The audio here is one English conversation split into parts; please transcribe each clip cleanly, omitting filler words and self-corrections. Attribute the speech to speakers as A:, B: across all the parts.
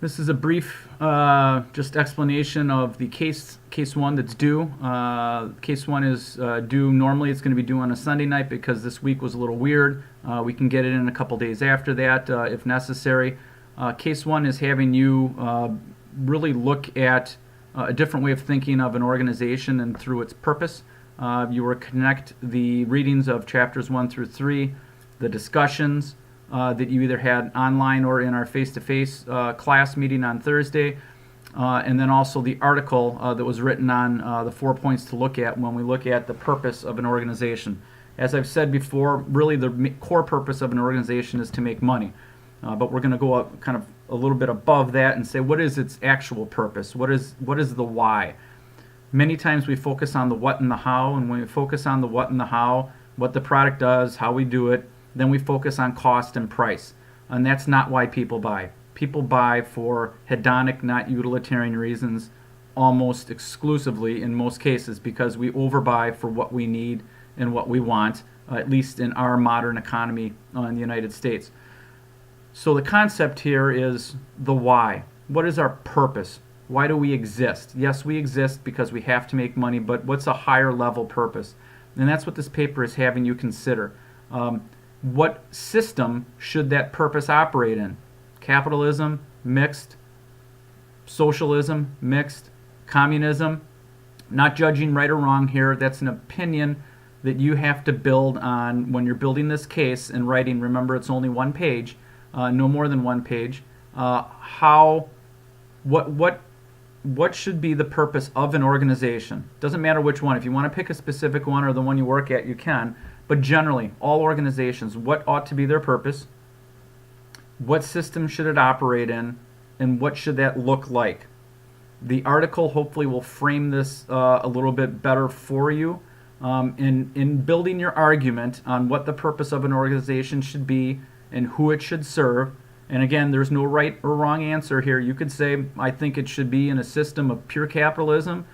A: This is a brief just explanation of the case one that's due. Case one is due normally. It's going to be due on a Sunday night because this week was a little weird. We can get it in a couple days after that if necessary. Case one is having you really look at a different way of thinking of an organization and through its purpose. You will connect the readings of chapters 1 through 3, the discussions that you either had online or in our face-to-face class meeting on Thursday, and then also the article that was written on the 4 points to look at when we look at the purpose of an organization. As I've said before, really the core purpose of an organization is to make money. But we're going to go up kind of a little bit above that and say, what is its actual purpose? What is the why? Many times we focus on the what and the how, and when we focus on the what and the how, what the product does, how we do it, then we focus on cost and price. And that's not why people buy. People buy for hedonic, not utilitarian reasons, almost exclusively in most cases, because we overbuy for what we need and what we want, at least in our modern economy in the United States. So the concept here is the why. What is our purpose? Why do we exist? Yes, we exist because we have to make money, but what's a higher level purpose? And that's what this paper is having you consider. What system should that purpose operate in? Capitalism, mixed. Socialism, mixed. Communism. Not judging right or wrong here. That's an opinion that you have to build on when you're building this case and writing. Remember, it's only one page, no more than one page. What should be the purpose of an organization? Doesn't matter which one. If you want to pick a specific one or the one you work at, you can. But generally, all organizations, what ought to be their purpose? What system should it operate in? And what should that look like? The article hopefully will frame this a little bit better for you in building your argument on what the purpose of an organization should be and who it should serve. And again, there's no right or wrong answer here. You could say, I think it should be in a system of pure capitalism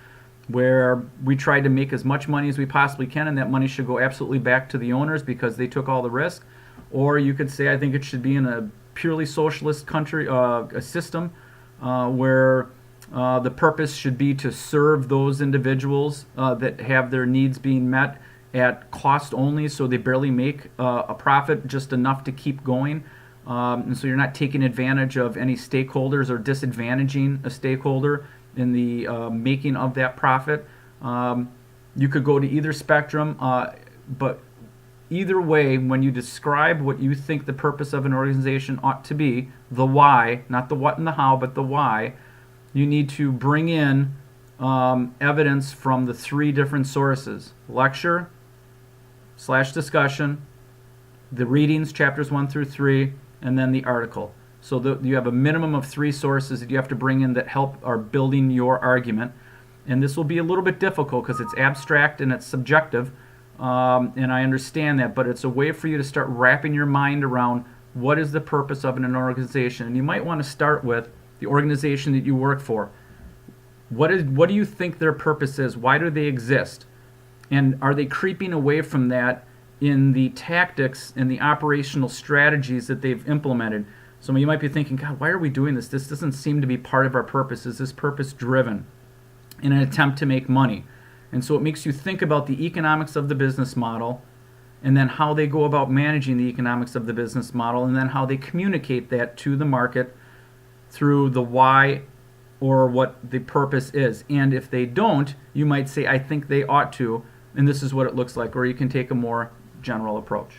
A: where we try to make as much money as we possibly can, and that money should go absolutely back to the owners because they took all the risk. Or you could say, I think it should be in a purely socialist country, a system where the purpose should be to serve those individuals that have their needs being met at cost only, so they barely make a profit, just enough to keep going. And so you're not taking advantage of any stakeholders or disadvantaging a stakeholder in the making of that profit. You could go to either spectrum, but either way, when you describe what you think the purpose of an organization ought to be, the why, not the what and the how, but the why, you need to bring in evidence from the three different sources: lecture / discussion, the readings, chapters 1 through 3, and then the article. So you have a minimum of 3 sources that you have to bring in that help are building your argument. And this will be a little bit difficult because it's abstract and it's subjective, and I understand that, but it's a way for you to start wrapping your mind around what is the purpose of an organization. And you might want to start with the organization that you work for. What do you think their purpose is? Why do they exist? And are they creeping away from that in the tactics and the operational strategies that they've implemented? So you might be thinking, God, why are we doing this? This doesn't seem to be part of our purpose. Is this purpose driven in an attempt to make money? And so it makes you think about the economics of the business model, and then how they go about managing the economics of the business model, and then how they communicate that to the market through the why or what the purpose is. And if they don't, you might say, I think they ought to, and this is what it looks like. Or you can take a more general approach.